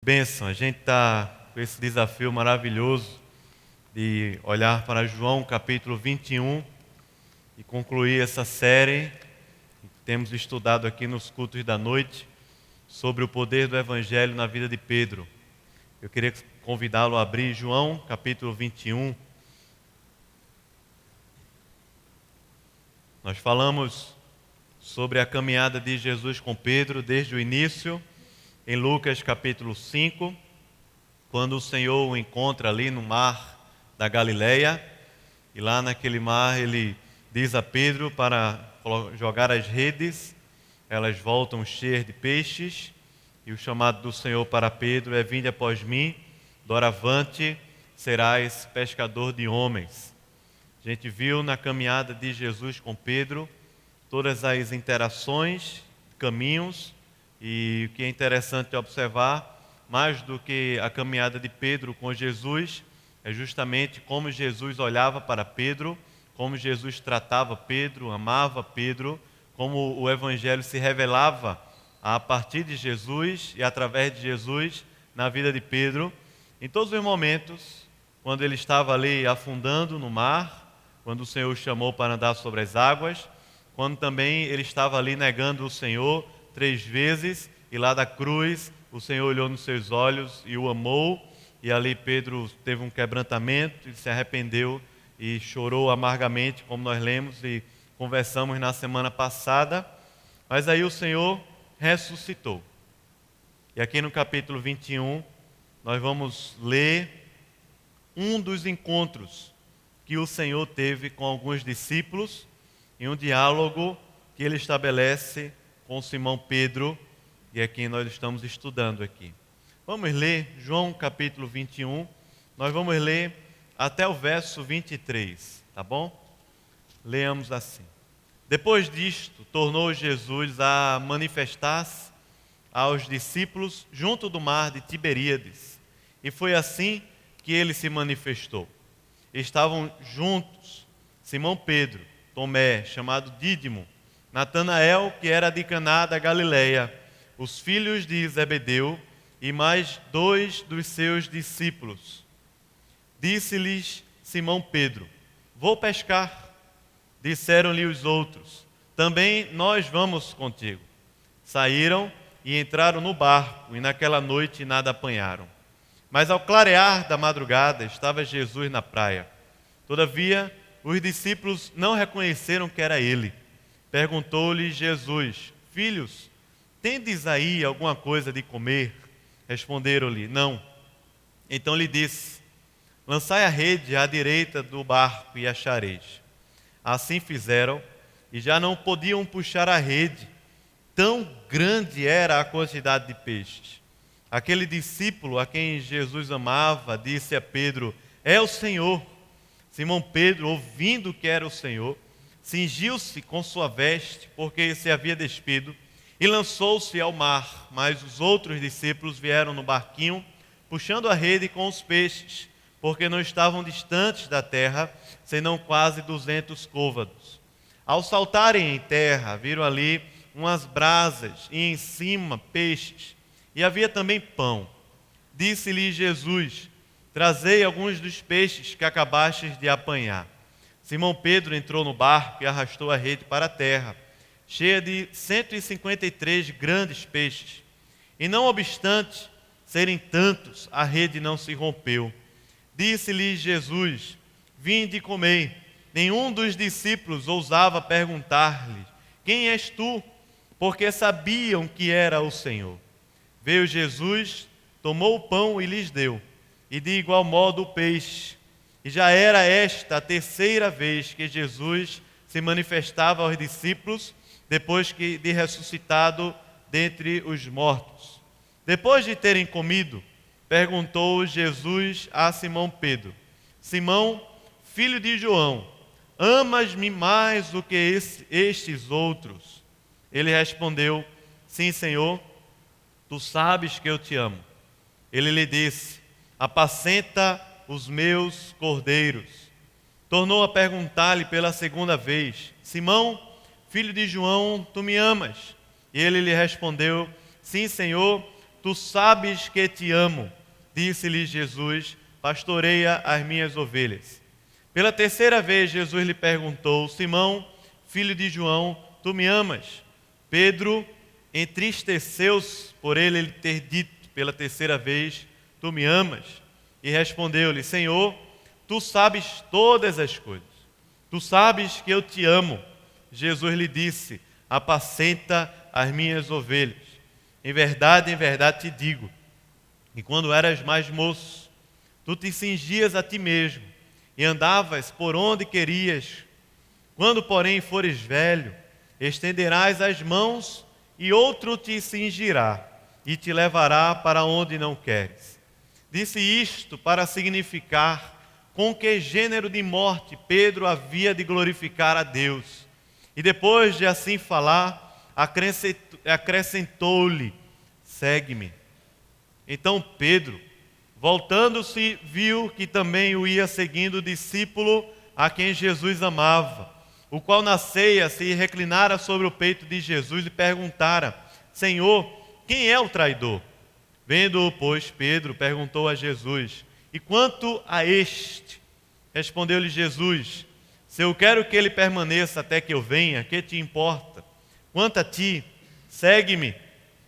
Bênção, a gente está com esse desafio maravilhoso de olhar para João capítulo 21 e concluir essa série que temos estudado aqui nos cultos da noite sobre o poder do Evangelho na vida de Pedro. Eu queria convidá-lo a abrir João capítulo 21. Nós falamos sobre a caminhada de Jesus com Pedro desde o início, em Lucas capítulo 5, quando o Senhor o encontra ali no mar da Galileia, e lá naquele mar ele diz a Pedro para jogar as redes, elas voltam cheias de peixes, e o chamado do Senhor para Pedro é: vinde após mim, doravante serás pescador de homens. A gente viu na caminhada de Jesus com Pedro todas as interações, caminhos, e o que é interessante observar, mais do que a caminhada de Pedro com Jesus, é justamente como Jesus olhava para Pedro, como Jesus tratava Pedro, amava Pedro, como o Evangelho se revelava a partir de Jesus e através de Jesus na vida de Pedro, em todos os momentos, quando ele estava ali afundando no mar, quando o Senhor o chamou para andar sobre as águas, quando também ele estava ali negando o Senhor 3 vezes, e lá da cruz o Senhor olhou nos seus olhos e o amou, e ali Pedro teve um quebrantamento, ele se arrependeu e chorou amargamente, como nós lemos e conversamos na semana passada. Mas aí o Senhor ressuscitou. E aqui no capítulo 21, nós vamos ler um dos encontros que o Senhor teve com alguns discípulos, em um diálogo que ele estabelece com Simão Pedro, e é quem nós estamos estudando aqui. Vamos ler João capítulo 21, nós vamos ler até o verso 23, tá bom? Leamos assim. Depois disto, tornou Jesus a manifestar-se aos discípulos junto do mar de Tiberíades, e foi assim que ele se manifestou. Estavam juntos Simão Pedro, Tomé, chamado Dídimo, Natanael, que era de Caná da Galileia, os filhos de Zebedeu e mais 2 dos seus discípulos. Disse-lhes Simão Pedro: vou pescar. Disseram-lhe os outros: também nós vamos contigo. Saíram e entraram no barco, e naquela noite nada apanharam. Mas ao clarear da madrugada estava Jesus na praia. Todavia, os discípulos não reconheceram que era ele. Perguntou-lhe Jesus: filhos, tendes aí alguma coisa de comer? Responderam-lhe: não. Então lhe disse: lançai a rede à direita do barco e achareis. Assim fizeram, e já não podiam puxar a rede, tão grande era a quantidade de peixes. Aquele discípulo a quem Jesus amava disse a Pedro: é o Senhor. Simão Pedro, ouvindo que era o Senhor, cingiu-se com sua veste, porque se havia despido, e lançou-se ao mar. Mas os outros discípulos vieram no barquinho, puxando a rede com os peixes, porque não estavam distantes da terra, senão quase 200 côvados. Ao saltarem em terra, viram ali umas brasas, e em cima peixes, e havia também pão. Disse-lhe Jesus: trazei alguns dos peixes que acabastes de apanhar. Simão Pedro entrou no barco e arrastou a rede para a terra, cheia de 153 grandes peixes. E não obstante serem tantos, a rede não se rompeu. Disse-lhe Jesus: vinde e comei. Nenhum dos discípulos ousava perguntar-lhe: quem és tu? Porque sabiam que era o Senhor. Veio Jesus, tomou o pão e lhes deu, e de igual modo o peixe. E já era esta a 3ª vez que Jesus se manifestava aos discípulos, depois de ressuscitado dentre os mortos. Depois de terem comido, perguntou Jesus a Simão Pedro: Simão, filho de João, amas-me mais do que estes outros? Ele respondeu: sim, Senhor, tu sabes que eu te amo. Ele lhe disse: apacenta os meus cordeiros. Tornou a perguntar-lhe pela 2ª vez: Simão, filho de João, tu me amas? E ele lhe respondeu: sim, Senhor, tu sabes que te amo. Disse-lhe Jesus: pastoreia as minhas ovelhas. Pela terceira vez, Jesus lhe perguntou: Simão, filho de João, tu me amas? Pedro entristeceu-se por ele ter dito pela terceira vez: tu me amas? E respondeu-lhe: Senhor, tu sabes todas as coisas. Tu sabes que eu te amo. Jesus lhe disse: apacenta as minhas ovelhas. Em verdade te digo, que quando eras mais moço, tu te cingias a ti mesmo e andavas por onde querias. Quando, porém, fores velho, estenderás as mãos e outro te cingirá e te levará para onde não queres. Disse isto para significar com que gênero de morte Pedro havia de glorificar a Deus. E depois de assim falar, acrescentou-lhe: segue-me. Então Pedro, voltando-se, viu que também o ia seguindo o discípulo a quem Jesus amava, o qual na ceia se reclinara sobre o peito de Jesus e perguntara: Senhor, quem é o traidor? Vendo-o, pois, Pedro perguntou a Jesus: e quanto a este? Respondeu-lhe Jesus: se eu quero que ele permaneça até que eu venha, que te importa? Quanto a ti, segue-me.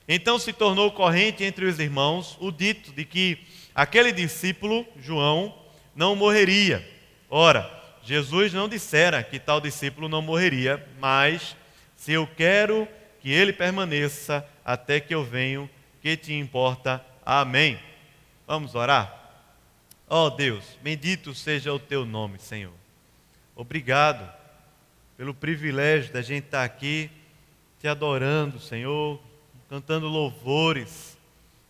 Então se tornou corrente entre os irmãos o dito de que aquele discípulo, João, não morreria. Ora, Jesus não dissera que tal discípulo não morreria, mas se eu quero que ele permaneça até que eu venho, que te importa? Amém. Vamos orar? Ó Deus, bendito seja o teu nome, Senhor. Obrigado pelo privilégio da gente estar aqui te adorando, Senhor, cantando louvores,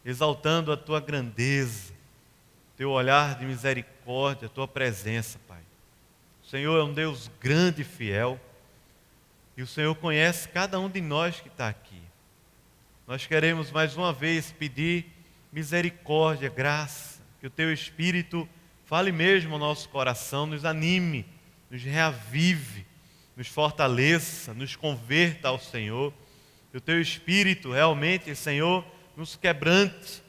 exaltando a tua grandeza, teu olhar de misericórdia, a tua presença, Pai. O Senhor é um Deus grande e fiel, e o Senhor conhece cada um de nós que está aqui. Nós queremos mais uma vez pedir misericórdia, graça, que o teu Espírito fale mesmo ao nosso coração, nos anime, nos reavive, nos fortaleça, nos converta ao Senhor. Que o teu Espírito realmente, Senhor, nos quebrante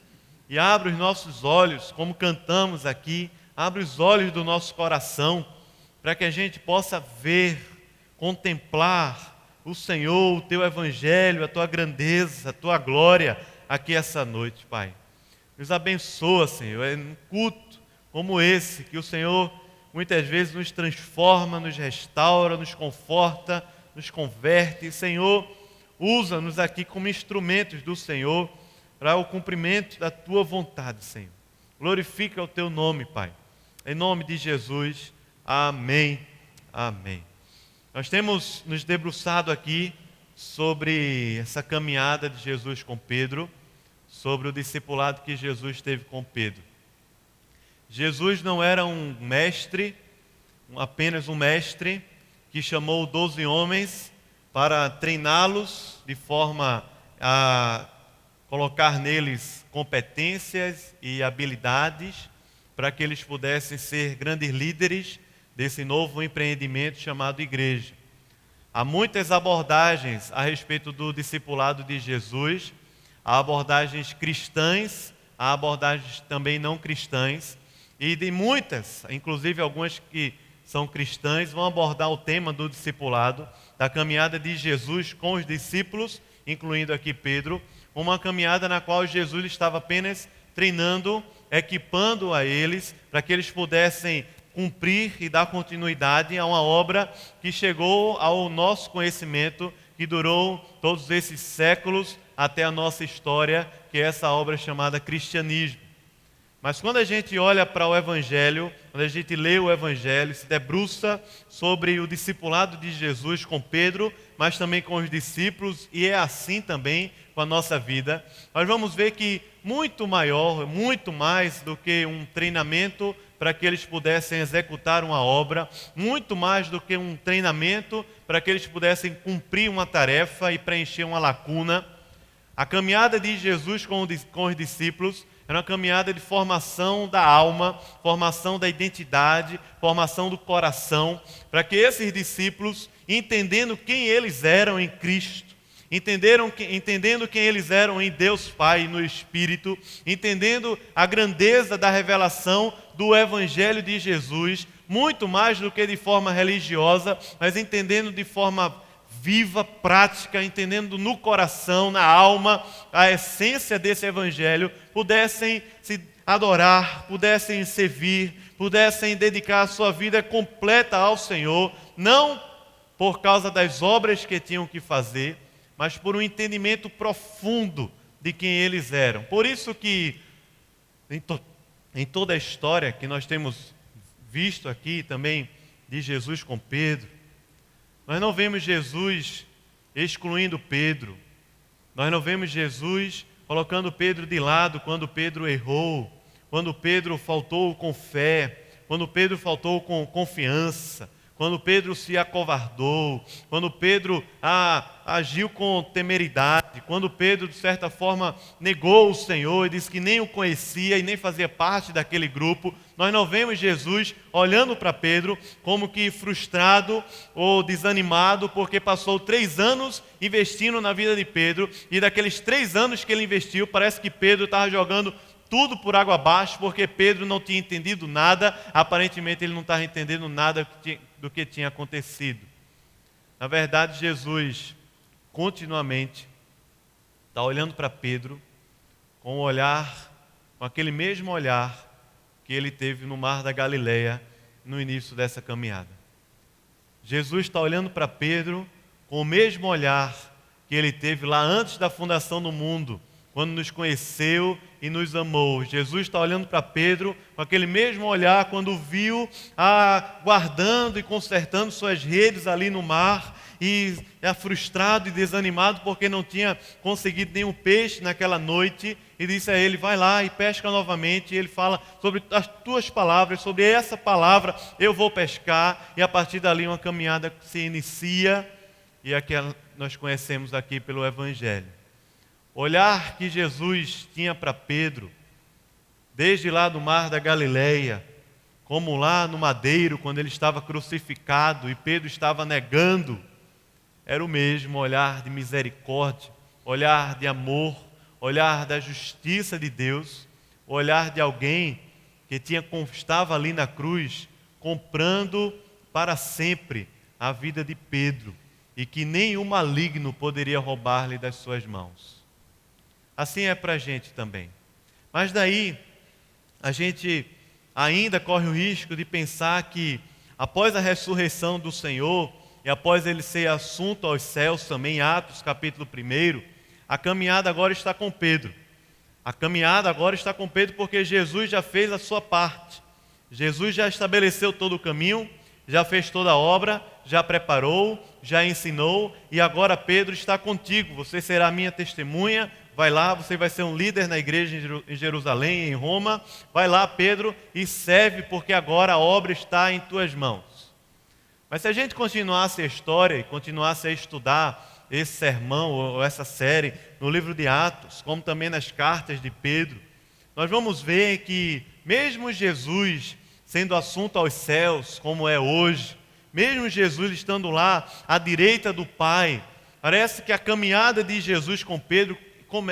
e abra os nossos olhos, como cantamos aqui, abre os olhos do nosso coração, para que a gente possa ver, contemplar o Senhor, o teu Evangelho, a tua grandeza, a tua glória aqui essa noite, Pai. Nos abençoa, Senhor, é um culto como esse, que o Senhor muitas vezes nos transforma, nos restaura, nos conforta, nos converte. Senhor, usa-nos aqui como instrumentos do Senhor para o cumprimento da tua vontade, Senhor. Glorifica o teu nome, Pai. Em nome de Jesus, amém, amém. Nós temos nos debruçado aqui sobre essa caminhada de Jesus com Pedro, sobre o discipulado que Jesus teve com Pedro. Jesus não era um mestre, apenas um mestre, que chamou 12 homens para treiná-los de forma a colocar neles competências e habilidades para que eles pudessem ser grandes líderes desse novo empreendimento chamado igreja. Há muitas abordagens a respeito do discipulado de Jesus, há abordagens cristãs, há abordagens também não cristãs, e de muitas, inclusive algumas que são cristãs, vão abordar o tema do discipulado, da caminhada de Jesus com os discípulos, incluindo aqui Pedro, uma caminhada na qual Jesus estava apenas treinando, equipando a eles, para que eles pudessem cumprir e dar continuidade a uma obra que chegou ao nosso conhecimento, que durou todos esses séculos até a nossa história, que é essa obra chamada cristianismo. Mas quando a gente olha para o Evangelho, quando a gente lê o Evangelho, se debruça sobre o discipulado de Jesus com Pedro, mas também com os discípulos, e é assim também com a nossa vida, nós vamos ver que muito maior, muito mais do que um treinamento para que eles pudessem executar uma obra, muito mais do que um treinamento para que eles pudessem cumprir uma tarefa e preencher uma lacuna. A caminhada de Jesus com os discípulos era uma caminhada de formação da alma, formação da identidade, formação do coração, para que esses discípulos, entendendo quem eles eram em Cristo, entendendo quem eles eram em Deus Pai e no Espírito, entendendo a grandeza da revelação do Evangelho de Jesus, muito mais do que de forma religiosa, mas entendendo de forma viva, prática, entendendo no coração, na alma, a essência desse Evangelho, pudessem se adorar, pudessem servir, pudessem dedicar a sua vida completa ao Senhor, não por causa das obras que tinham que fazer, mas por um entendimento profundo de quem eles eram. Por isso que em toda a história que nós temos visto aqui também de Jesus com Pedro, nós não vemos Jesus excluindo Pedro, nós não vemos Jesus colocando Pedro de lado quando Pedro errou, quando Pedro faltou com fé, quando Pedro faltou com confiança, quando Pedro se acovardou, quando Pedro agiu com temeridade, quando Pedro, de certa forma, negou o Senhor e disse que nem o conhecia e nem fazia parte daquele grupo, nós não vemos Jesus olhando para Pedro como que frustrado ou desanimado, porque passou 3 anos investindo na vida de Pedro, e daqueles 3 anos que ele investiu, parece que Pedro estava jogando tudo por água abaixo, porque Pedro não tinha entendido nada, aparentemente ele não estava entendendo nada do que tinha acontecido. Na verdade, Jesus continuamente está olhando para Pedro com um olhar, com aquele mesmo olhar que ele teve no mar da Galileia no início dessa caminhada. Jesus está olhando para Pedro com o mesmo olhar que ele teve lá antes da fundação do mundo, quando nos conheceu e nos amou. Jesus está olhando para Pedro com aquele mesmo olhar quando viu guardando e consertando suas redes ali no mar, e frustrado e desanimado porque não tinha conseguido nenhum peixe naquela noite, e disse a ele: vai lá e pesca novamente. E ele fala: sobre as tuas palavras, sobre essa palavra eu vou pescar. E a partir dali uma caminhada se inicia, e a que nós conhecemos aqui pelo Evangelho. O olhar que Jesus tinha para Pedro, desde lá do mar da Galileia, como lá no madeiro, quando ele estava crucificado e Pedro estava negando, era o mesmo olhar de misericórdia, olhar de amor, olhar da justiça de Deus, olhar de alguém que estava ali na cruz, comprando para sempre a vida de Pedro, e que nenhum maligno poderia roubar-lhe das suas mãos. Assim é para a gente também. Mas daí, a gente ainda corre o risco de pensar que, após a ressurreição do Senhor, e após ele ser assunto aos céus também, em Atos capítulo 1, a caminhada agora está com Pedro. A caminhada agora está com Pedro porque Jesus já fez a sua parte. Jesus já estabeleceu todo o caminho, já fez toda a obra, já preparou, já ensinou, e agora Pedro está contigo. Você será minha testemunha. Vai lá, você vai ser um líder na igreja em Jerusalém, em Roma. Vai lá, Pedro, e serve, porque agora a obra está em tuas mãos. Mas se a gente continuasse a história e continuasse a estudar esse sermão ou essa série no livro de Atos, como também nas cartas de Pedro, nós vamos ver que mesmo Jesus sendo assunto aos céus, como é hoje, mesmo Jesus estando lá à direita do Pai, parece que a caminhada de Jesus com Pedro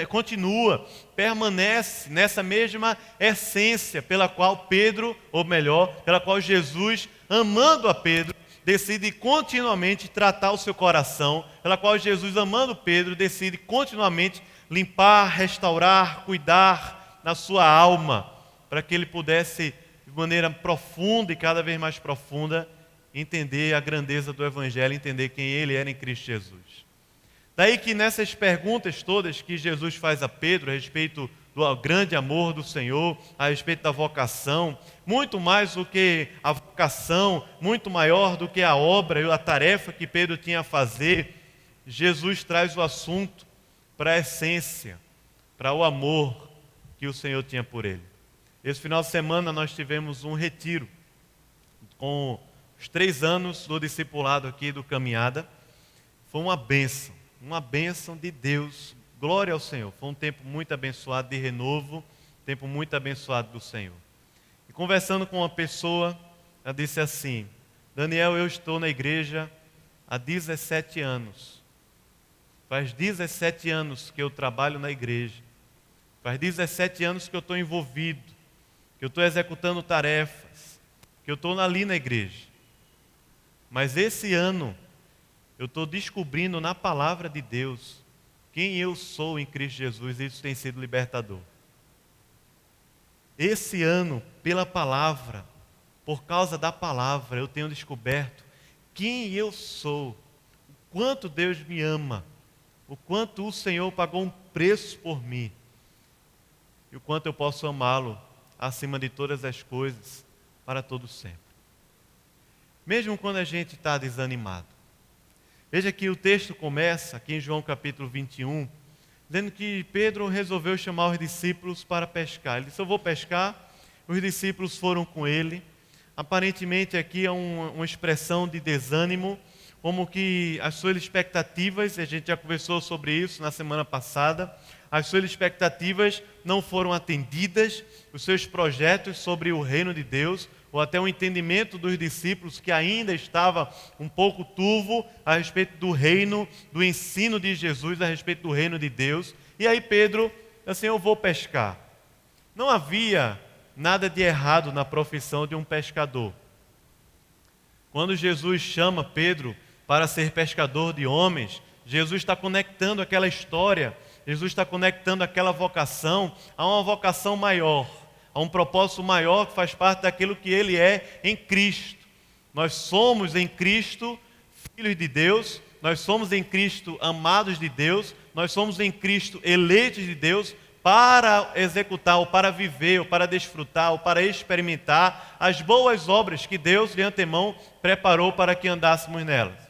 continua, permanece nessa mesma essência pela qual Pedro, ou melhor, pela qual Jesus, amando a Pedro, decide continuamente tratar o seu coração, pela qual Jesus, amando Pedro, decide continuamente limpar, restaurar, cuidar na sua alma, para que ele pudesse, de maneira profunda e cada vez mais profunda, entender a grandeza do Evangelho, entender quem ele era em Cristo Jesus. Daí que nessas perguntas todas que Jesus faz a Pedro a respeito do grande amor do Senhor, a respeito da vocação, muito mais do que a vocação, muito maior do que a obra e a tarefa que Pedro tinha a fazer, Jesus traz o assunto para a essência, para o amor que o Senhor tinha por ele. Esse final de semana nós tivemos um retiro com os 3 anos do discipulado aqui do Caminhada. Foi uma bênção de Deus, glória ao Senhor. Foi um tempo muito abençoado de renovo, tempo muito abençoado do Senhor. E conversando com uma pessoa, ela disse assim: Daniel, eu estou na igreja há 17 anos. Faz 17 anos que eu trabalho na igreja. Faz 17 anos que eu estou envolvido, que eu estou executando tarefas, que eu estou ali na igreja. Mas esse ano, eu estou descobrindo na palavra de Deus quem eu sou em Cristo Jesus, e isso tem sido libertador. Esse ano, pela palavra, por causa da palavra, eu tenho descoberto quem eu sou, o quanto Deus me ama, o quanto o Senhor pagou um preço por mim, e o quanto eu posso amá-lo acima de todas as coisas, para todo sempre. Mesmo quando a gente está desanimado. Veja que o texto começa, aqui em João capítulo 21, dizendo que Pedro resolveu chamar os discípulos para pescar. Ele disse: eu vou pescar. Os discípulos foram com ele. Aparentemente aqui é uma expressão de desânimo, como que as suas expectativas, a gente já conversou sobre isso na semana passada, as suas expectativas não foram atendidas, os seus projetos sobre o reino de Deus, ou até o entendimento dos discípulos, que ainda estava um pouco turvo a respeito do reino, do ensino de Jesus a respeito do reino de Deus. E aí Pedro, assim, eu vou pescar. Não havia nada de errado na profissão de um pescador. Quando Jesus chama Pedro para ser pescador de homens, Jesus está conectando aquela história, Jesus está conectando aquela vocação a uma vocação maior, a um propósito maior que faz parte daquilo que ele é em Cristo. Nós somos em Cristo filhos de Deus, nós somos em Cristo amados de Deus, nós somos em Cristo eleitos de Deus para executar, ou para viver, ou para desfrutar, ou para experimentar as boas obras que Deus de antemão preparou para que andássemos nelas.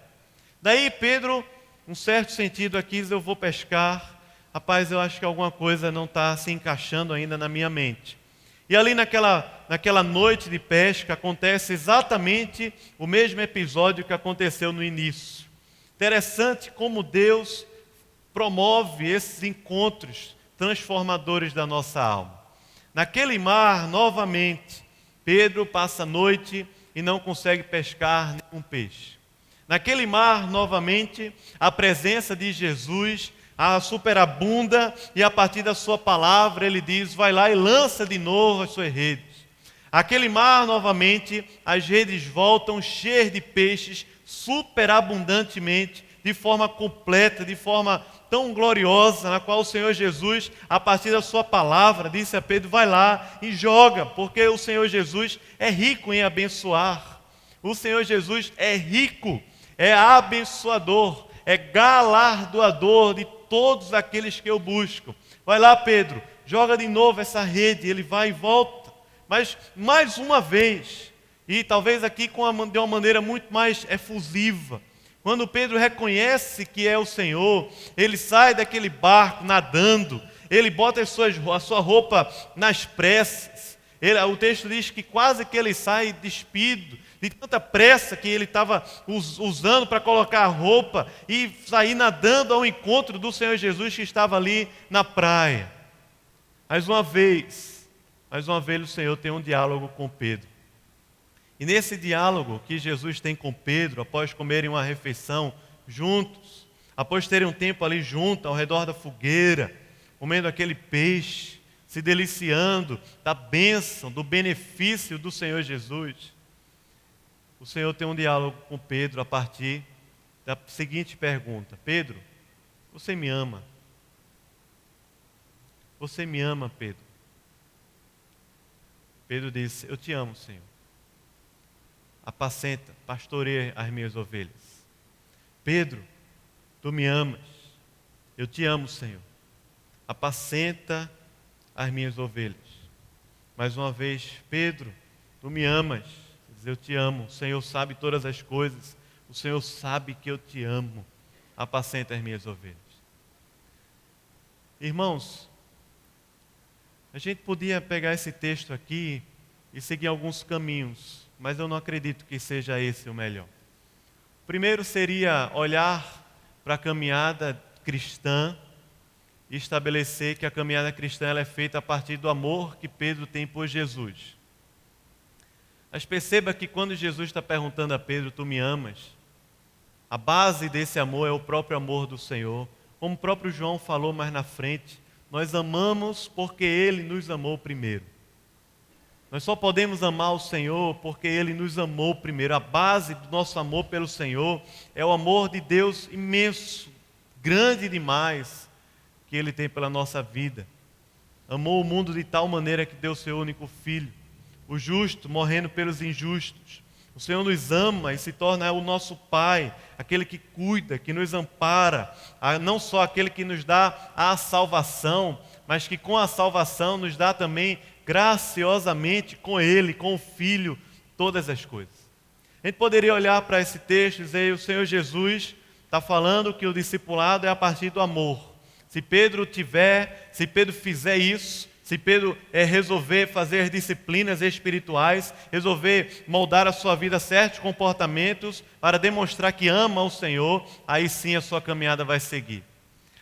Daí Pedro, um certo sentido aqui, diz: eu vou pescar. Rapaz, eu acho que alguma coisa não está se encaixando ainda na minha mente. E ali naquela noite de pesca acontece exatamente o mesmo episódio que aconteceu no início. Interessante como Deus promove esses encontros transformadores da nossa alma. Naquele mar, novamente, Pedro passa a noite e não consegue pescar nenhum peixe. Naquele mar, novamente, a presença de Jesus a superabunda, e a partir da sua palavra ele diz: vai lá e lança de novo as suas redes. Aquele mar, novamente, as redes voltam cheias de peixes, superabundantemente, de forma completa, de forma tão gloriosa, na qual o Senhor Jesus, a partir da sua palavra, disse a Pedro: vai lá e joga, porque o Senhor Jesus é rico em abençoar. O Senhor Jesus é rico, é abençoador, é galardoador de todos aqueles que eu busco. Vai lá, Pedro, joga de novo essa rede. Ele vai e volta, mas mais uma vez, e talvez aqui de uma maneira muito mais efusiva. Quando Pedro reconhece que é o Senhor, ele sai daquele barco nadando, ele bota a sua roupa nas pressas. O texto diz que quase que ele sai despido, de tanta pressa que ele estava usando para colocar a roupa e sair nadando ao encontro do Senhor Jesus, que estava ali na praia. Mais uma vez o Senhor tem um diálogo com Pedro. E nesse diálogo que Jesus tem com Pedro, após comerem uma refeição juntos, após terem um tempo ali junto, ao redor da fogueira, comendo aquele peixe, se deliciando da bênção, do benefício do Senhor Jesus, o Senhor tem um diálogo com Pedro a partir da seguinte pergunta: Pedro, você me ama? Você me ama, Pedro? Pedro disse: eu te amo, Senhor. Apacenta, pastoreia as minhas ovelhas. Pedro, tu me amas? Eu te amo, Senhor. Apacenta as minhas ovelhas. Mais uma vez: Pedro, tu me amas? Eu te amo. O Senhor sabe todas as coisas. O Senhor sabe que eu te amo. Apacenta as minhas ovelhas. Irmãos, a gente podia pegar esse texto aqui e seguir alguns caminhos, mas eu não acredito que seja esse o melhor. O primeiro seria olhar para a caminhada cristã e estabelecer que a caminhada cristã ela é feita a partir do amor que Pedro tem por Jesus. Mas perceba que quando Jesus está perguntando a Pedro: tu me amas? A base desse amor é o próprio amor do Senhor, como o próprio João falou mais na frente, nós amamos porque Ele nos amou primeiro. Nós só podemos amar o Senhor porque Ele nos amou primeiro. A base do nosso amor pelo Senhor é o amor de Deus imenso, grande demais, que Ele tem pela nossa vida. Amou o mundo de tal maneira que deu seu único Filho, o justo morrendo pelos injustos. O Senhor nos ama e se torna o nosso Pai, aquele que cuida, que nos ampara, não só aquele que nos dá a salvação, mas que com a salvação nos dá também graciosamente com Ele, com o Filho, todas as coisas. A gente poderia olhar para esse texto e dizer: o Senhor Jesus está falando que o discipulado é a partir do amor. Se Pedro fizer isso, se Pedro resolver fazer as disciplinas espirituais, resolver moldar a sua vida a certos comportamentos para demonstrar que ama o Senhor, aí sim a sua caminhada vai seguir.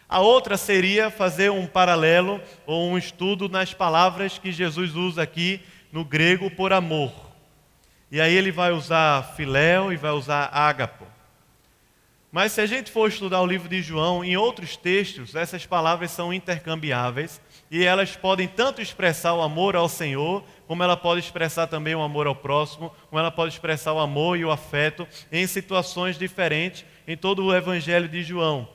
A outra seria fazer um paralelo ou um estudo nas palavras que Jesus usa aqui no grego por amor. E aí ele vai usar filéu e vai usar ágapo. Mas se a gente for estudar o livro de João, em outros textos, essas palavras são intercambiáveis e elas podem tanto expressar o amor ao Senhor, como ela pode expressar também o amor ao próximo, como ela pode expressar o amor e o afeto em situações diferentes em todo o Evangelho de João.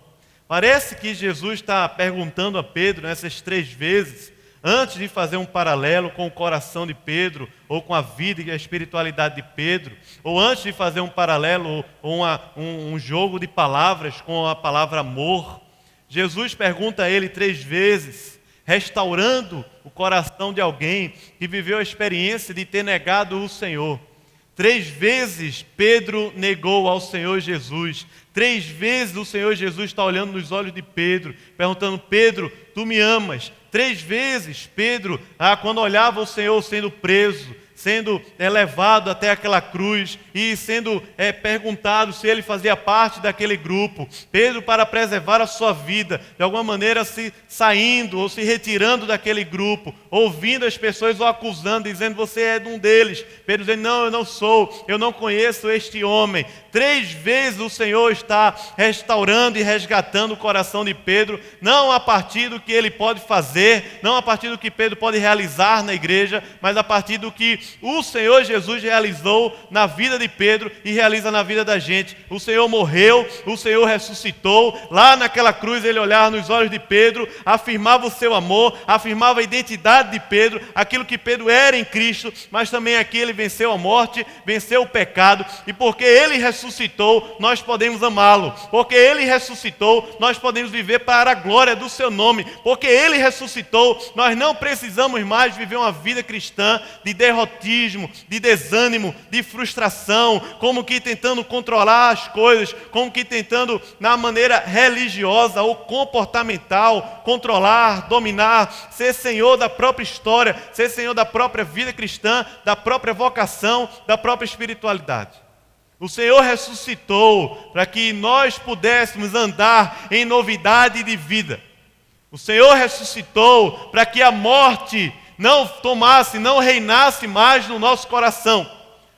Parece que Jesus está perguntando a Pedro nessas 3 vezes, antes de fazer um paralelo com o coração de Pedro, ou com a vida e a espiritualidade de Pedro, ou antes de fazer um paralelo ou um jogo de palavras com a palavra amor, Jesus pergunta a ele 3 vezes, restaurando o coração de alguém que viveu a experiência de ter negado o Senhor. 3 vezes Pedro negou ao Senhor Jesus. 3 vezes o Senhor Jesus está olhando nos olhos de Pedro, perguntando: Pedro, tu me amas? 3 vezes Pedro, quando olhava o Senhor sendo preso, sendo levado até aquela cruz e sendo perguntado se ele fazia parte daquele grupo. Pedro, para preservar a sua vida, de alguma maneira se saindo ou se retirando daquele grupo, ouvindo as pessoas o acusando, dizendo: você é um deles. Pedro dizendo: não, eu não sou, eu não conheço este homem. 3 vezes o Senhor está restaurando e resgatando o coração de Pedro, não a partir do que ele pode fazer, não a partir do que Pedro pode realizar na igreja, mas a partir do que o Senhor Jesus realizou na vida de Pedro e realiza na vida da gente. O Senhor morreu, o Senhor ressuscitou. Lá naquela cruz ele olhava nos olhos de Pedro, afirmava o seu amor, afirmava a identidade de Pedro, aquilo que Pedro era em Cristo, mas também aqui ele venceu a morte, venceu o pecado, e porque ele ressuscitou, nós podemos amá-lo. Porque ele ressuscitou, nós podemos viver para a glória do seu nome. Porque ele ressuscitou, nós não precisamos mais viver uma vida cristã de derrotismo, de desânimo, de frustração, como que tentando controlar as coisas, como que tentando, na maneira religiosa ou comportamental, controlar, dominar, ser senhor da própria história, ser senhor da própria vida cristã, da própria vocação, da própria espiritualidade. O Senhor ressuscitou para que nós pudéssemos andar em novidade de vida. O Senhor ressuscitou para que a morte não reinasse mais no nosso coração.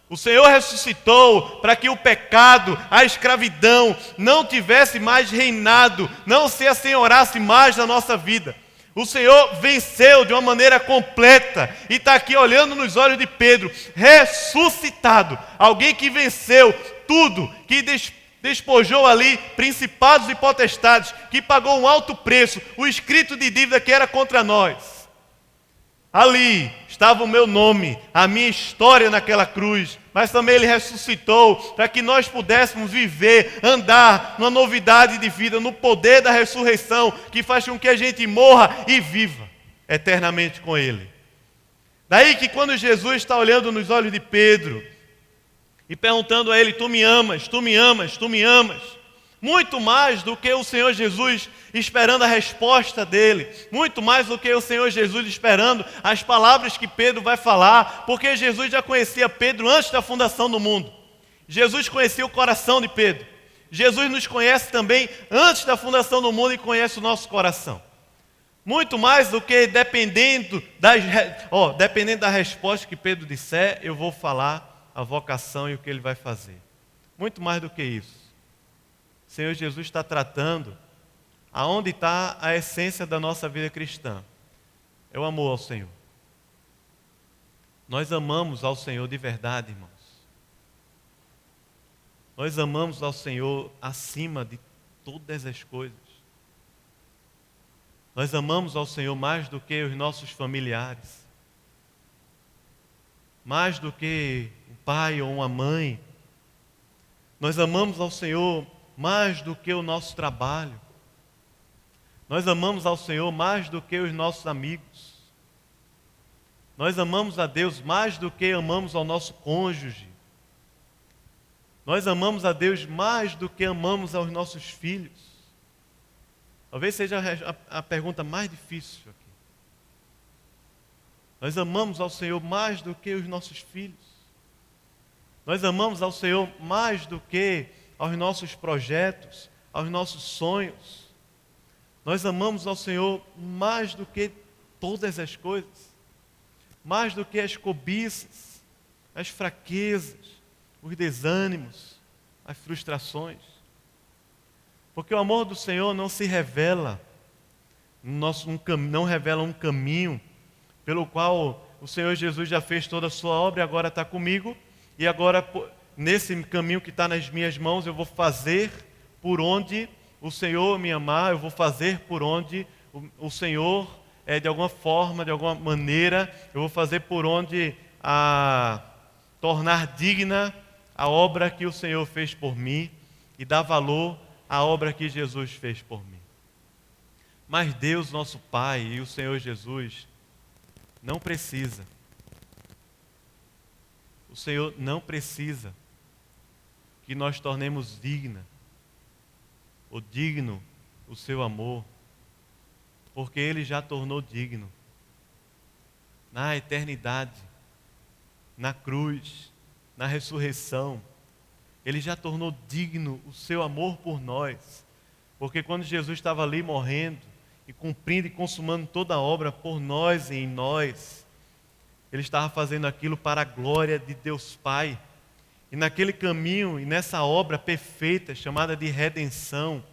O Senhor ressuscitou para que o pecado, a escravidão, não tivesse mais reinado, não se assenhorasse mais na nossa vida. O Senhor venceu de uma maneira completa e está aqui olhando nos olhos de Pedro, ressuscitado, alguém que venceu tudo, que despojou ali principados e potestades, que pagou um alto preço, o escrito de dívida que era contra nós. Ali estava o meu nome, a minha história naquela cruz, mas também ele ressuscitou para que nós pudéssemos viver, andar numa novidade de vida, no poder da ressurreição, que faz com que a gente morra e viva eternamente com ele. Daí que quando Jesus está olhando nos olhos de Pedro e perguntando a ele: tu me amas, tu me amas, tu me amas, muito mais do que o Senhor Jesus esperando a resposta dele, muito mais do que o Senhor Jesus esperando as palavras que Pedro vai falar, porque Jesus já conhecia Pedro antes da fundação do mundo. Jesus conhecia o coração de Pedro. Jesus nos conhece também antes da fundação do mundo e conhece o nosso coração. Muito mais do que dependendo da resposta que Pedro disser, eu vou falar a vocação e o que ele vai fazer. Muito mais do que isso. O Senhor Jesus está tratando aonde está a essência da nossa vida cristã? É o amor ao Senhor. Nós amamos ao Senhor de verdade, irmãos. Nós amamos ao Senhor acima de todas as coisas. Nós amamos ao Senhor mais do que os nossos familiares, mais do que um pai ou uma mãe. Nós amamos ao Senhor mais do que o nosso trabalho. Nós amamos ao Senhor mais do que os nossos amigos. Nós amamos a Deus mais do que amamos ao nosso cônjuge. Nós amamos a Deus mais do que amamos aos nossos filhos. Talvez seja a pergunta mais difícil aqui. Nós amamos ao Senhor mais do que os nossos filhos. Nós amamos ao Senhor mais do que aos nossos projetos, aos nossos sonhos. Nós amamos ao Senhor mais do que todas as coisas. Mais do que as cobiças, as fraquezas, os desânimos, as frustrações. Porque o amor do Senhor não se revela, não revela um caminho pelo qual o Senhor Jesus já fez toda a sua obra e agora está comigo, e agora nesse caminho que está nas minhas mãos eu vou fazer por onde o Senhor me amar, eu vou fazer por onde o Senhor, de alguma forma, de alguma maneira, eu vou fazer por onde tornar digna a obra que o Senhor fez por mim e dar valor à obra que Jesus fez por mim. Mas Deus, nosso Pai, e o Senhor Jesus não precisa. O Senhor não precisa que nós tornemos digna ou digno o seu amor, porque Ele já tornou digno. Na eternidade, na cruz, na ressurreição, Ele já tornou digno o seu amor por nós. Porque quando Jesus estava ali morrendo e cumprindo e consumando toda a obra por nós e em nós, Ele estava fazendo aquilo para a glória de Deus Pai. E naquele caminho e nessa obra perfeita chamada de redenção,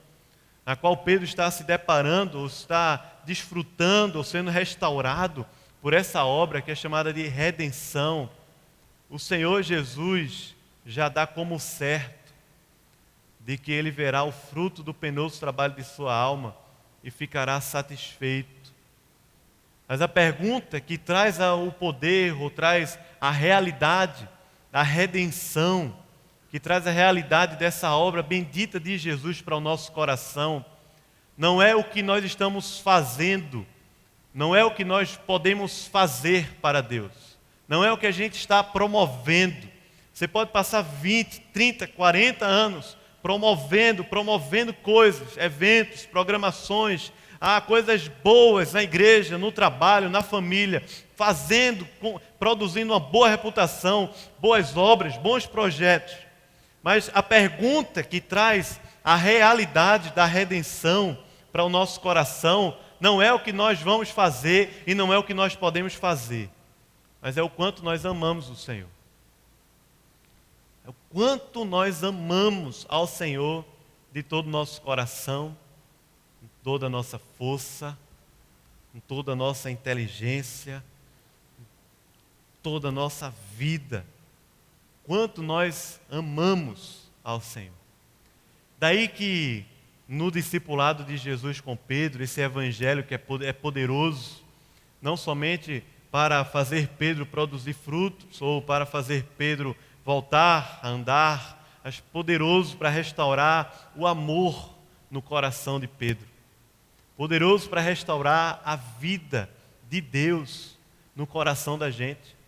na qual Pedro está se deparando, ou está desfrutando, ou sendo restaurado por essa obra que é chamada de redenção, o Senhor Jesus já dá como certo de que Ele verá o fruto do penoso trabalho de sua alma e ficará satisfeito. Mas a pergunta que traz o poder, ou traz a realidade da redenção, que traz a realidade dessa obra bendita de Jesus para o nosso coração, não é o que nós estamos fazendo, não é o que nós podemos fazer para Deus, não é o que a gente está promovendo. Você pode passar 20, 30, 40 anos promovendo coisas, eventos, programações, coisas boas na igreja, no trabalho, na família, produzindo uma boa reputação, boas obras, bons projetos. Mas a pergunta que traz a realidade da redenção para o nosso coração não é o que nós vamos fazer e não é o que nós podemos fazer, mas é o quanto nós amamos o Senhor. É o quanto nós amamos ao Senhor de todo o nosso coração, com toda a nossa força, com toda a nossa inteligência, com toda a nossa vida. Quanto nós amamos ao Senhor. Daí que no discipulado de Jesus com Pedro, esse evangelho que é poderoso, não somente para fazer Pedro produzir frutos, ou para fazer Pedro voltar a andar, mas poderoso para restaurar o amor no coração de Pedro. Poderoso para restaurar a vida de Deus no coração da gente.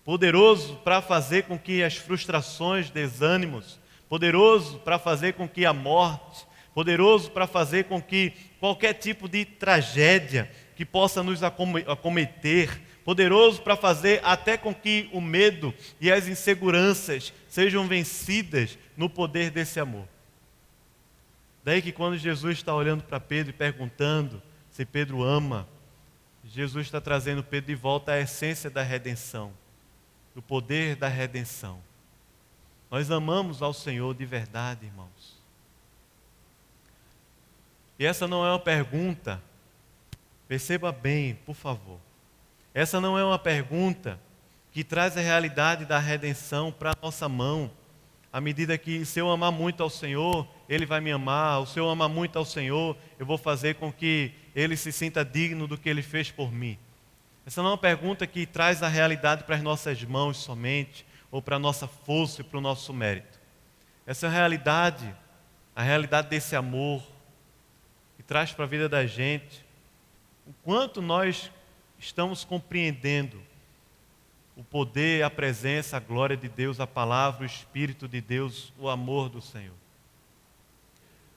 Poderoso para fazer com que as frustrações, desânimos, poderoso para fazer com que a morte, poderoso para fazer com que qualquer tipo de tragédia que possa nos acometer, poderoso para fazer até com que o medo e as inseguranças sejam vencidas no poder desse amor. Daí que quando Jesus está olhando para Pedro e perguntando se Pedro ama, Jesus está trazendo Pedro de volta à essência da redenção, do poder da redenção. Nós amamos ao Senhor de verdade, irmãos. E essa não é uma pergunta, perceba bem, por favor. Essa não é uma pergunta que traz a realidade da redenção para a nossa mão. À medida que, se eu amar muito ao Senhor, Ele vai me amar. Ou se eu amar muito ao Senhor, eu vou fazer com que Ele se sinta digno do que Ele fez por mim. Essa não é uma pergunta que traz a realidade para as nossas mãos somente, ou para a nossa força e para o nosso mérito. Essa é a realidade desse amor, que traz para a vida da gente o quanto nós estamos compreendendo o poder, a presença, a glória de Deus, a palavra, o Espírito de Deus, o amor do Senhor.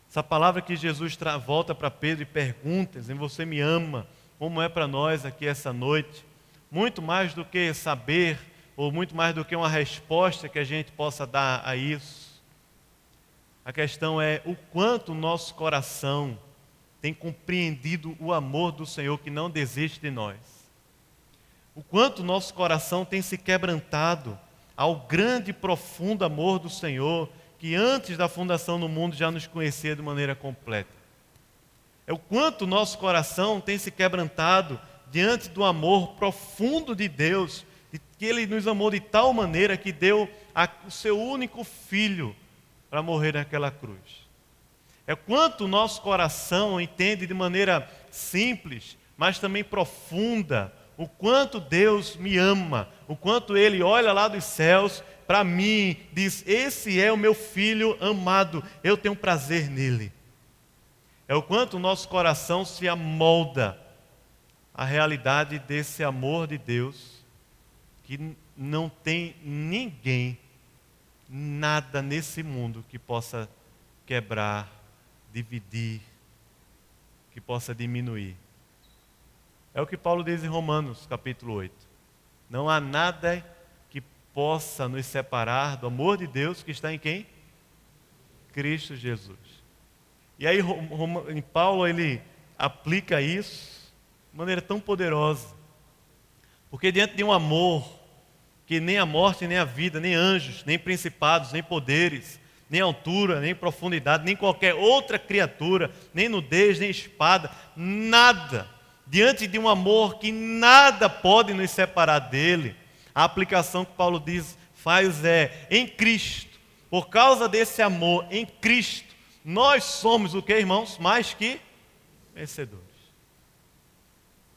Essa palavra que Jesus volta para Pedro e pergunta: você me ama? Como é para nós aqui essa noite? Muito mais do que saber, ou muito mais do que uma resposta que a gente possa dar a isso. A questão é o quanto o nosso coração tem compreendido o amor do Senhor que não desiste de nós. O quanto o nosso coração tem se quebrantado ao grande e profundo amor do Senhor, que antes da fundação do mundo já nos conhecia de maneira completa. É o quanto o nosso coração tem se quebrantado diante do amor profundo de Deus, que Ele nos amou de tal maneira que deu o seu único filho para morrer naquela cruz. É quanto o nosso coração entende de maneira simples, mas também profunda, o quanto Deus me ama, o quanto Ele olha lá dos céus para mim, diz: esse é o meu filho amado, eu tenho prazer nele. É o quanto o nosso coração se amolda à realidade desse amor de Deus, que não tem ninguém, nada nesse mundo que possa quebrar, dividir, que possa diminuir. É o que Paulo diz em Romanos, capítulo 8. Não há nada que possa nos separar do amor de Deus que está em quem? Cristo Jesus. E aí em Paulo ele aplica isso de maneira tão poderosa. Porque diante de um amor que nem a morte, nem a vida, nem anjos, nem principados, nem poderes, nem altura, nem profundidade, nem qualquer outra criatura, nem nudez, nem espada, nada, diante de um amor que nada pode nos separar dele, a aplicação que Paulo faz é: em Cristo, por causa desse amor, em Cristo, nós somos o que, irmãos? Mais que vencedores.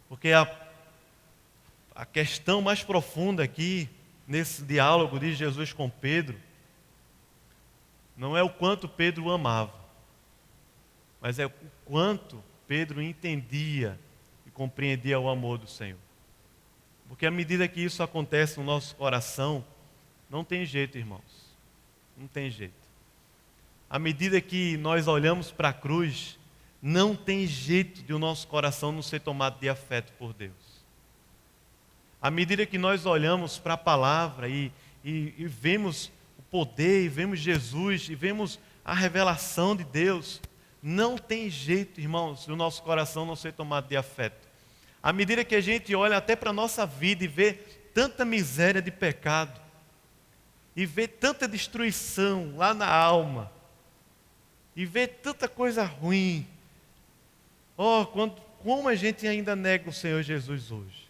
Porque a questão mais profunda aqui, nesse diálogo de Jesus com Pedro, não é o quanto Pedro amava, mas é o quanto Pedro entendia e compreendia o amor do Senhor. Porque à medida que isso acontece no nosso coração, não tem jeito, irmãos, não tem jeito. À medida que nós olhamos para a cruz, não tem jeito de o nosso coração não ser tomado de afeto por Deus. À medida que nós olhamos para a palavra e vemos o poder, e vemos Jesus, e vemos a revelação de Deus, não tem jeito, irmãos, do nosso coração não ser tomado de afeto. À medida que a gente olha até para a nossa vida e vê tanta miséria de pecado, e vê tanta destruição lá na alma, e vê tanta coisa ruim, como a gente ainda nega o Senhor Jesus hoje.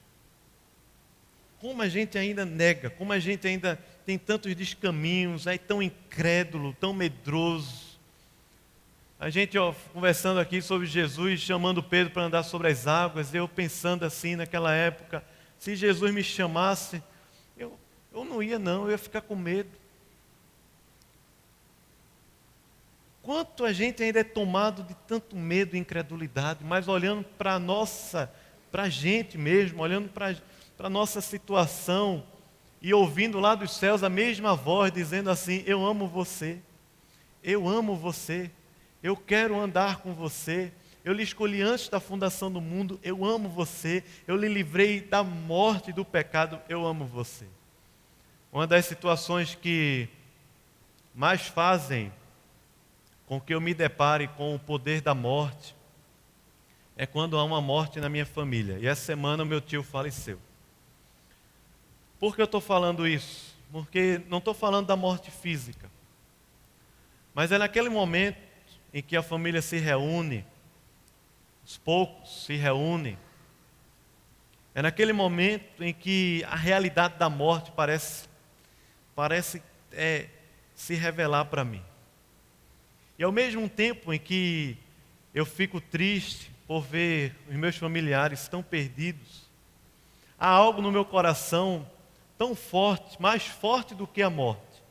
Como a gente ainda nega, como a gente ainda tem tantos descaminhos, aí tão incrédulo, tão medroso. A gente conversando aqui sobre Jesus, chamando Pedro para andar sobre as águas, eu pensando assim naquela época, se Jesus me chamasse, eu não ia não, eu ia ficar com medo. Quanto a gente ainda é tomado de tanto medo e incredulidade, mas olhando para a gente mesmo, olhando para a nossa situação e ouvindo lá dos céus a mesma voz dizendo assim: eu amo você, eu amo você, eu quero andar com você, eu lhe escolhi antes da fundação do mundo, eu amo você, eu lhe livrei da morte e do pecado, eu amo você. Uma das situações que mais fazem com que eu me depare com o poder da morte é quando há uma morte na minha família. E essa semana o meu tio faleceu. Por que eu estou falando isso? Porque não estou falando da morte física, mas é naquele momento em que a família se reúne os poucos se reúnem. É naquele momento em que a realidade da morte parece se revelar para mim. E ao mesmo tempo em que eu fico triste por ver os meus familiares tão perdidos, há algo no meu coração tão forte, mais forte do que a morte,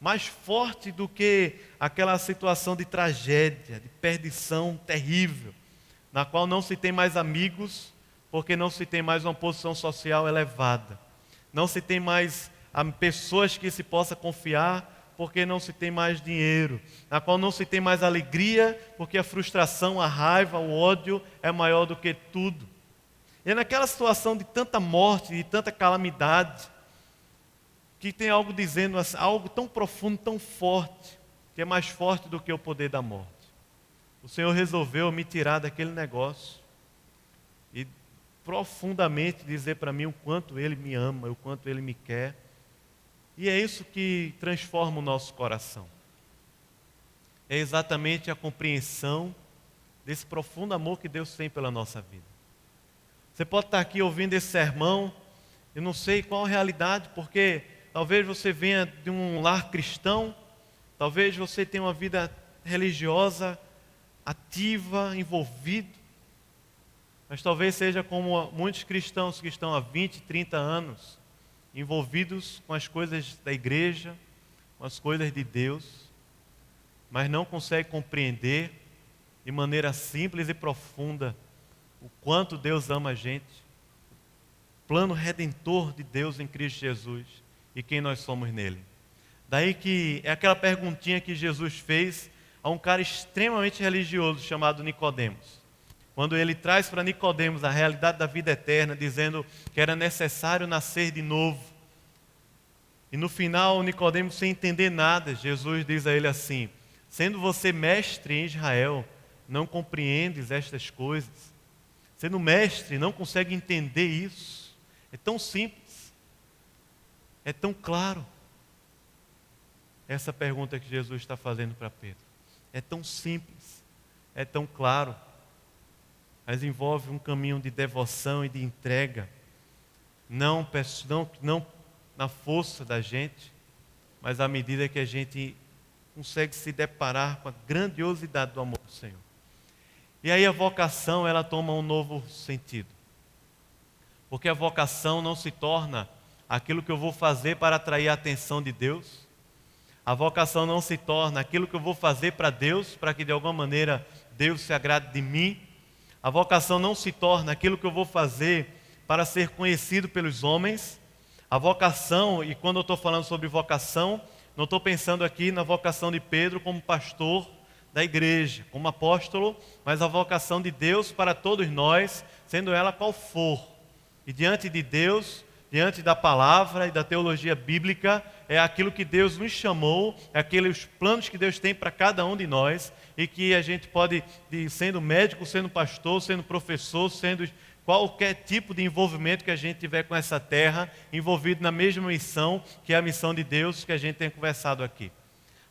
mais forte do que aquela situação de tragédia, de perdição terrível, na qual não se tem mais amigos, porque não se tem mais uma posição social elevada. Não se tem mais pessoas que se possa confiar, porque não se tem mais dinheiro. Na qual não se tem mais alegria, porque a frustração, a raiva, o ódio é maior do que tudo. E é naquela situação de tanta morte, de tanta calamidade, que tem algo dizendo, algo tão profundo, tão forte, que é mais forte do que o poder da morte. O Senhor resolveu me tirar daquele negócio e profundamente dizer para mim o quanto Ele me ama, o quanto Ele me quer. E é isso que transforma o nosso coração. É exatamente a compreensão desse profundo amor que Deus tem pela nossa vida. Você pode estar aqui ouvindo esse sermão, eu não sei qual a realidade, porque talvez você venha de um lar cristão, talvez você tenha uma vida religiosa, ativa, envolvido, mas talvez seja como muitos cristãos que estão há 20, 30 anos, envolvidos com as coisas da igreja, com as coisas de Deus, mas não conseguem compreender de maneira simples e profunda o quanto Deus ama a gente, o plano redentor de Deus em Cristo Jesus e quem nós somos nele. Daí que é aquela perguntinha que Jesus fez a um cara extremamente religioso chamado Nicodemos. Quando ele traz para Nicodemos a realidade da vida eterna, dizendo que era necessário nascer de novo. E no final, Nicodemos, sem entender nada, Jesus diz a ele assim: sendo você mestre em Israel, não compreendes estas coisas? Sendo mestre, não consegue entender isso? É tão simples, é tão claro. Essa pergunta que Jesus está fazendo para Pedro. É tão simples, é tão claro, mas envolve um caminho de devoção e de entrega, não na força da gente, mas à medida que a gente consegue se deparar com a grandiosidade do amor do Senhor. E aí a vocação, ela toma um novo sentido, porque a vocação não se torna aquilo que eu vou fazer para atrair a atenção de Deus. A vocação não se torna aquilo que eu vou fazer para Deus, para que de alguma maneira Deus se agrade de mim. A vocação não se torna aquilo que eu vou fazer para ser conhecido pelos homens. A vocação, e quando eu estou falando sobre vocação, não estou pensando aqui na vocação de Pedro como pastor da igreja, como apóstolo, mas a vocação de Deus para todos nós, sendo ela qual for. E diante de Deus, diante da palavra e da teologia bíblica, é aquilo que Deus nos chamou, é aqueles planos que Deus tem para cada um de nós, e que a gente pode, sendo médico, sendo pastor, sendo professor, sendo qualquer tipo de envolvimento que a gente tiver com essa terra, envolvido na mesma missão, que é a missão de Deus que a gente tem conversado aqui.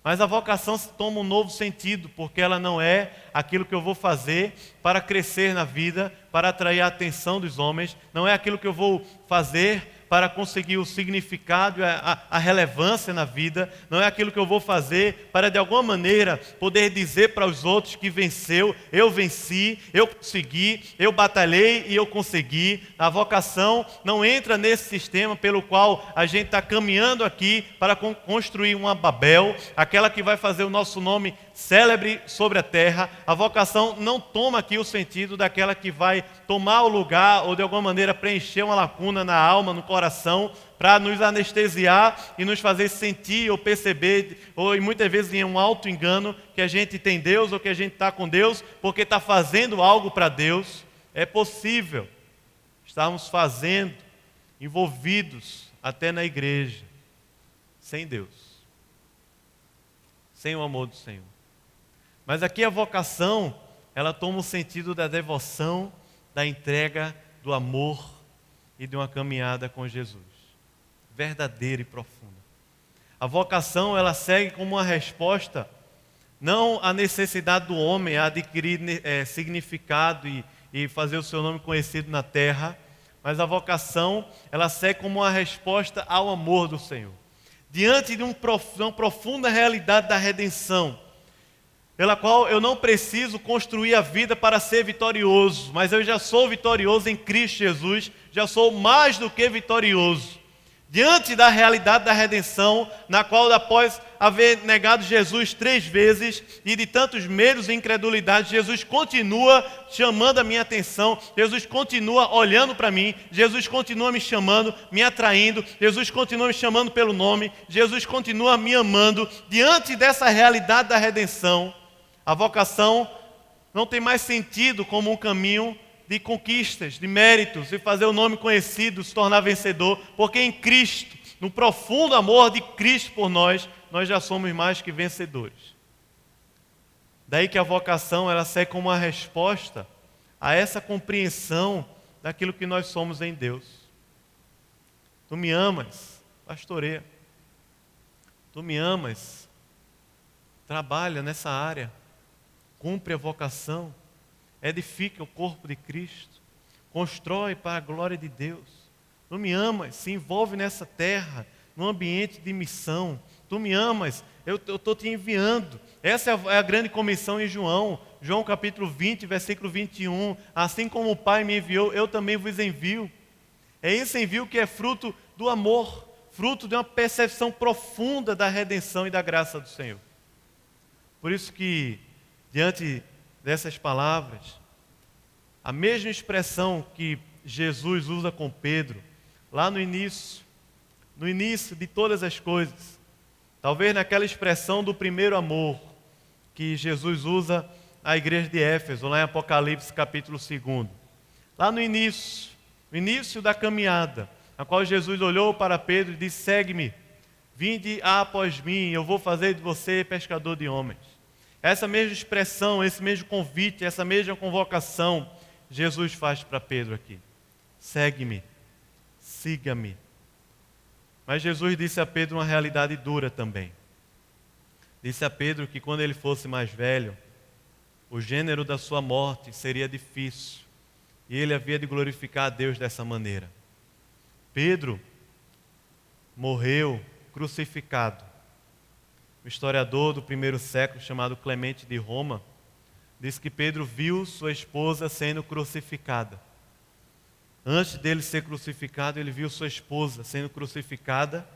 Mas a vocação toma um novo sentido, porque ela não é aquilo que eu vou fazer para crescer na vida, para atrair a atenção dos homens, não é aquilo que eu vou fazer para conseguir o significado e a relevância na vida, não é aquilo que eu vou fazer para de alguma maneira poder dizer para os outros que venceu, eu venci, eu consegui, eu batalhei e eu consegui. A vocação não entra nesse sistema pelo qual a gente está caminhando aqui para construir uma Babel, aquela que vai fazer o nosso nome célebre sobre a terra. A vocação não toma aqui o sentido daquela que vai tomar o lugar ou de alguma maneira preencher uma lacuna na alma, no coração, para nos anestesiar e nos fazer sentir ou perceber, ou e muitas vezes em um auto-engano, que a gente tem Deus ou que a gente está com Deus porque está fazendo algo para Deus. É possível estarmos fazendo, envolvidos até na igreja, sem Deus, sem o amor do Senhor. Mas aqui a vocação, ela toma o sentido da devoção, da entrega, do amor e de uma caminhada com Jesus, verdadeira e profunda. A vocação, ela segue como uma resposta Não a necessidade do homem a adquirir significado e fazer o seu nome conhecido na terra, mas a vocação, ela segue como uma resposta ao amor do Senhor. Diante de uma profunda realidade da redenção, pela qual eu não preciso construir a vida para ser vitorioso, mas eu já sou vitorioso em Cristo Jesus, já sou mais do que vitorioso. Diante da realidade da redenção, na qual após haver negado Jesus 3 vezes e de tantos medos e incredulidades, Jesus continua chamando a minha atenção, Jesus continua olhando para mim, Jesus continua me chamando, me atraindo, Jesus continua me chamando pelo nome, Jesus continua me amando. Diante dessa realidade da redenção, a vocação não tem mais sentido como um caminho de conquistas, de méritos, de fazer o nome conhecido, se tornar vencedor, porque em Cristo, no profundo amor de Cristo por nós, nós já somos mais que vencedores. Daí que a vocação, ela segue como uma resposta a essa compreensão daquilo que nós somos em Deus. Tu me amas, pastoreia. Tu me amas, trabalha nessa área, cumpre a vocação, edifica o corpo de Cristo, constrói para a glória de Deus. Tu me amas, se envolve nessa terra, num ambiente de missão. Tu me amas, eu estou te enviando. Essa é a grande comissão em João capítulo 20, versículo 21. Assim como o Pai me enviou, eu também vos envio. É esse envio que é fruto do amor, fruto de uma percepção profunda da redenção e da graça do Senhor. Por isso que, diante dessas palavras, a mesma expressão que Jesus usa com Pedro, lá no início de todas as coisas, talvez naquela expressão do primeiro amor, que Jesus usa à igreja de Éfeso, lá em Apocalipse capítulo 2. Lá no início da caminhada, na qual Jesus olhou para Pedro e disse: segue-me, vinde após mim, eu vou fazer de você pescador de homens. Essa mesma expressão, esse mesmo convite, essa mesma convocação, Jesus faz para Pedro aqui. Segue-me, siga-me. Mas Jesus disse a Pedro uma realidade dura também. Disse a Pedro que quando ele fosse mais velho, o gênero da sua morte seria difícil. E ele havia de glorificar a Deus dessa maneira. Pedro morreu crucificado. O historiador do primeiro século, chamado Clemente de Roma, diz que Pedro viu sua esposa sendo crucificada. Antes dele ser crucificado, ele viu sua esposa sendo crucificada.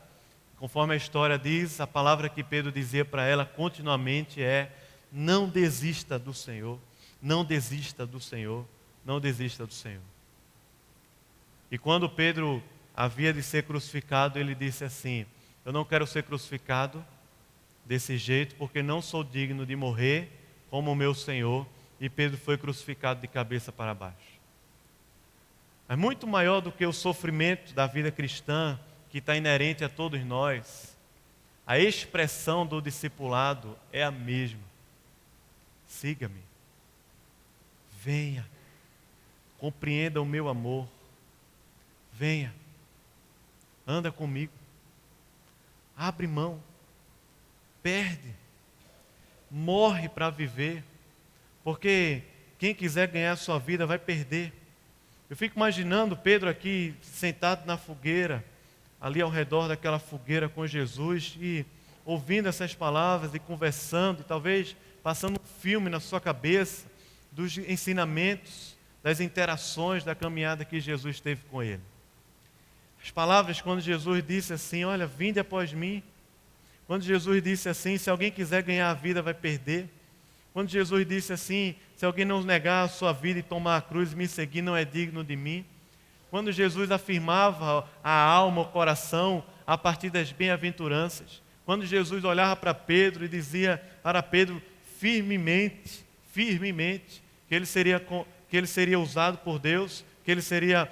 Conforme a história diz, a palavra que Pedro dizia para ela continuamente é: não desista do Senhor, não desista do Senhor, não desista do Senhor. E quando Pedro havia de ser crucificado, ele disse assim: eu não quero ser crucificado desse jeito, porque não sou digno de morrer como o meu Senhor. E Pedro foi crucificado de cabeça para baixo. Mas muito maior do que o sofrimento da vida cristã, que está inerente a todos nós, a expressão do discipulado é a mesma. Siga-me, venha, compreenda o meu amor, venha, anda comigo, abre mão, perde, morre para viver, porque quem quiser ganhar a sua vida vai perder. Eu fico imaginando Pedro aqui sentado na fogueira, ali ao redor daquela fogueira com Jesus, e ouvindo essas palavras e conversando, e talvez passando um filme na sua cabeça dos ensinamentos, das interações, da caminhada que Jesus teve com ele. As palavras quando Jesus disse assim: olha, vinde após mim. Quando Jesus disse assim: se alguém quiser ganhar a vida, vai perder. Quando Jesus disse assim: se alguém não negar a sua vida e tomar a cruz e me seguir, não é digno de mim. Quando Jesus afirmava a alma, o coração, a partir das bem-aventuranças. Quando Jesus olhava para Pedro e dizia para Pedro firmemente, que ele seria usado por Deus, que ele seria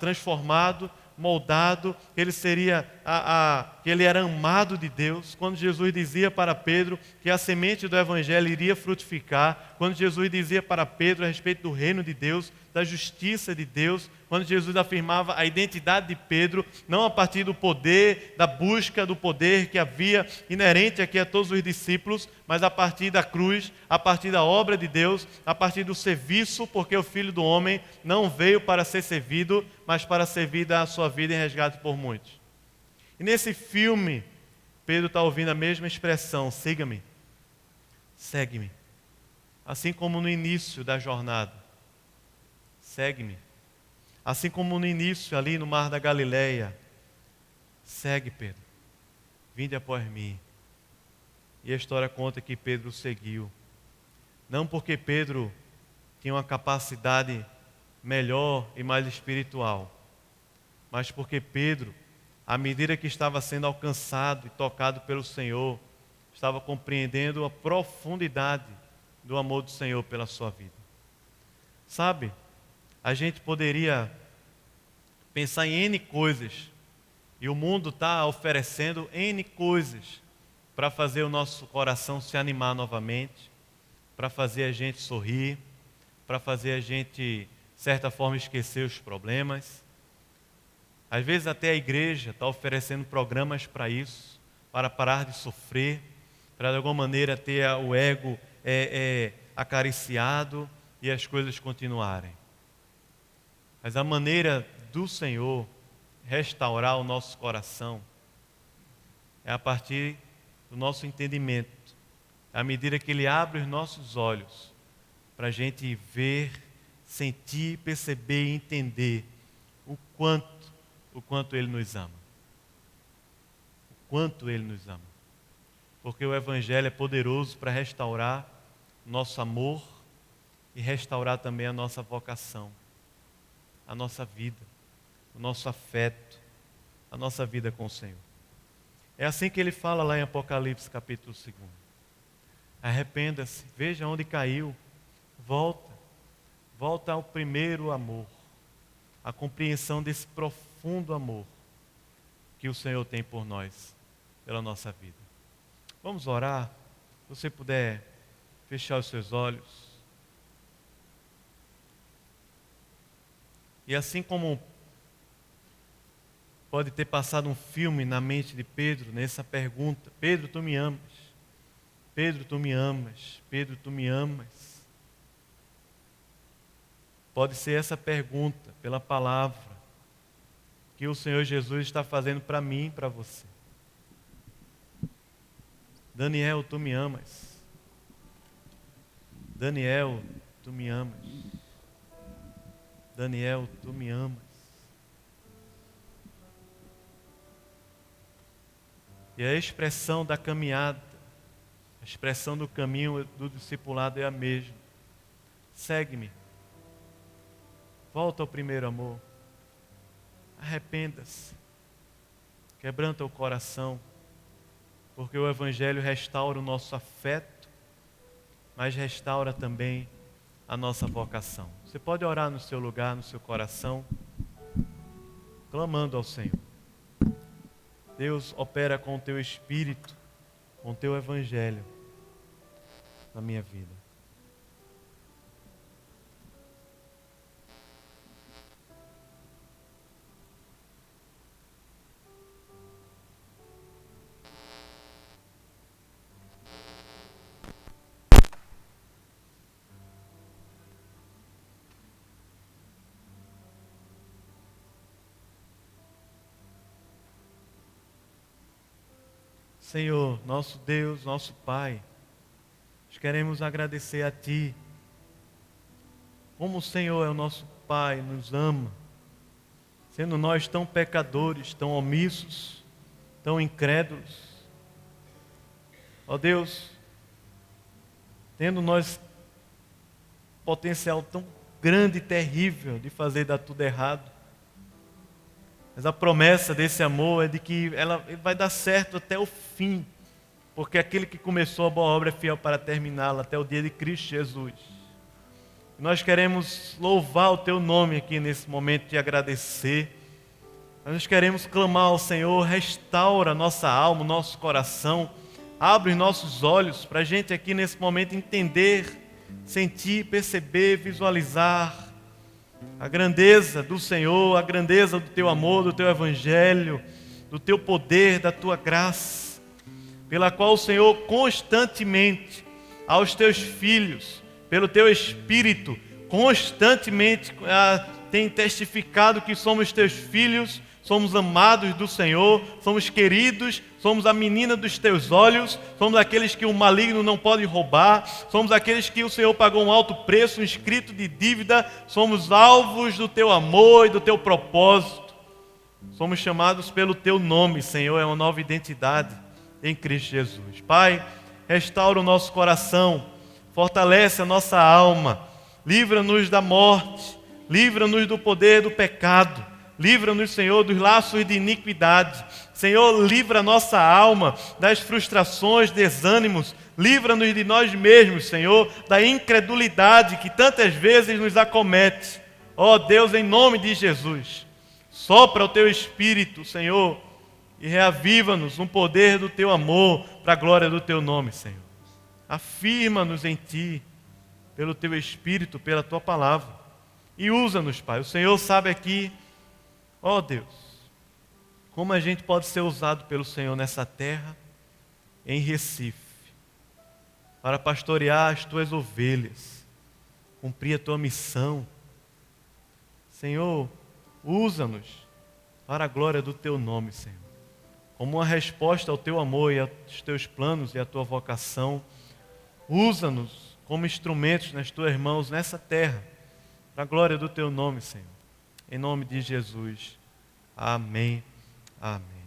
transformado moldado, que ele era amado de Deus. Quando Jesus dizia para Pedro que a semente do Evangelho iria frutificar, quando Jesus dizia para Pedro a respeito do reino de Deus, da justiça de Deus, quando Jesus afirmava a identidade de Pedro, não a partir do poder, da busca do poder que havia inerente aqui a todos os discípulos, mas a partir da cruz, a partir da obra de Deus, a partir do serviço, porque o Filho do Homem não veio para ser servido, mas para servir da sua vida em resgate por muitos. E nesse filme, Pedro está ouvindo a mesma expressão: siga-me, segue-me. Assim como no início da jornada, segue-me. Assim como no início, ali no Mar da Galileia, segue, Pedro, vinde após mim. E a história conta que Pedro seguiu. Não porque Pedro tinha uma capacidade melhor e mais espiritual, mas porque Pedro, à medida que estava sendo alcançado e tocado pelo Senhor, estava compreendendo a profundidade do amor do Senhor pela sua vida. Sabe, a gente poderia pensar em N coisas, e o mundo está oferecendo N coisas para fazer o nosso coração se animar novamente, para fazer a gente sorrir, para fazer a gente, de certa forma, esquecer os problemas. Às vezes até a igreja está oferecendo programas para isso, para parar de sofrer, para de alguma maneira ter o ego acariciado e as coisas continuarem. Mas a maneira do Senhor restaurar o nosso coração é a partir do nosso entendimento, à medida que Ele abre os nossos olhos para a gente ver, sentir, perceber e entender o quanto Ele nos ama. O quanto Ele nos ama. Porque o Evangelho é poderoso para restaurar o nosso amor e restaurar também a nossa vocação, a nossa vida, o nosso afeto, a nossa vida com o Senhor. É assim que Ele fala lá em Apocalipse capítulo 2. Arrependa-se, veja onde caiu, volta ao primeiro amor, a compreensão desse profundo amor que o Senhor tem por nós, pela nossa vida. Vamos orar? Se você puder fechar os seus olhos. E assim como pode ter passado um filme na mente de Pedro, nessa pergunta: Pedro, tu me amas? Pedro, tu me amas? Pedro, tu me amas? Pode ser essa pergunta, pela palavra, que o Senhor Jesus está fazendo para mim e para você. Daniel, tu me amas? Daniel, tu me amas? Daniel, tu me amas? E a expressão da caminhada, a expressão do caminho do discipulado é a mesma. Segue-me. Volta ao primeiro amor. Arrependa-se. Quebranta o coração. Porque o Evangelho restaura o nosso afeto, mas restaura também a nossa vocação. Você pode orar no seu lugar, no seu coração, clamando ao Senhor. Deus, opera com o teu Espírito, com o teu Evangelho na minha vida. Senhor, nosso Deus, nosso Pai, nós queremos agradecer a Ti, como o Senhor é o nosso Pai, nos ama, sendo nós tão pecadores, tão omissos, tão incrédulos. Ó Deus, tendo nós potencial tão grande e terrível de fazer dar tudo errado, mas a promessa desse amor é de que ela vai dar certo até o fim, porque aquele que começou a boa obra é fiel para terminá-la até o dia de Cristo Jesus. Nós queremos louvar o Teu nome aqui nesse momento, te agradecer. Nós queremos clamar ao Senhor, restaura nossa alma, nosso coração, abre os nossos olhos para a gente aqui nesse momento entender, sentir, perceber, visualizar a grandeza do Senhor, a grandeza do Teu amor, do Teu Evangelho, do Teu poder, da Tua graça, pela qual o Senhor constantemente aos Teus filhos, pelo Teu Espírito, constantemente tem testificado que somos Teus filhos, somos amados do Senhor, somos queridos, somos a menina dos Teus olhos, somos aqueles que o maligno não pode roubar, somos aqueles que o Senhor pagou um alto preço, um escrito de dívida, somos alvos do Teu amor e do Teu propósito. Somos chamados pelo Teu nome, Senhor, é uma nova identidade em Cristo Jesus. Pai, restaura o nosso coração, fortalece a nossa alma, livra-nos da morte, livra-nos do poder do pecado, livra-nos, Senhor, dos laços de iniquidade. Senhor, livra a nossa alma das frustrações, desânimos, livra-nos de nós mesmos, Senhor, da incredulidade que tantas vezes nos acomete. Ó Deus, em nome de Jesus, sopra o Teu Espírito, Senhor, e reaviva-nos no poder do Teu amor, para a glória do Teu nome, Senhor. Afirma-nos em Ti, pelo Teu Espírito, pela Tua palavra, e usa-nos, Pai. O Senhor sabe aqui, ó Deus, como a gente pode ser usado pelo Senhor nessa terra, em Recife, para pastorear as Tuas ovelhas, cumprir a Tua missão. Senhor, usa-nos para a glória do Teu nome, Senhor, como uma resposta ao Teu amor e aos Teus planos e à Tua vocação. Usa-nos como instrumentos nas Tuas mãos nessa terra, para a glória do Teu nome, Senhor. Em nome de Jesus. Amém. Amém.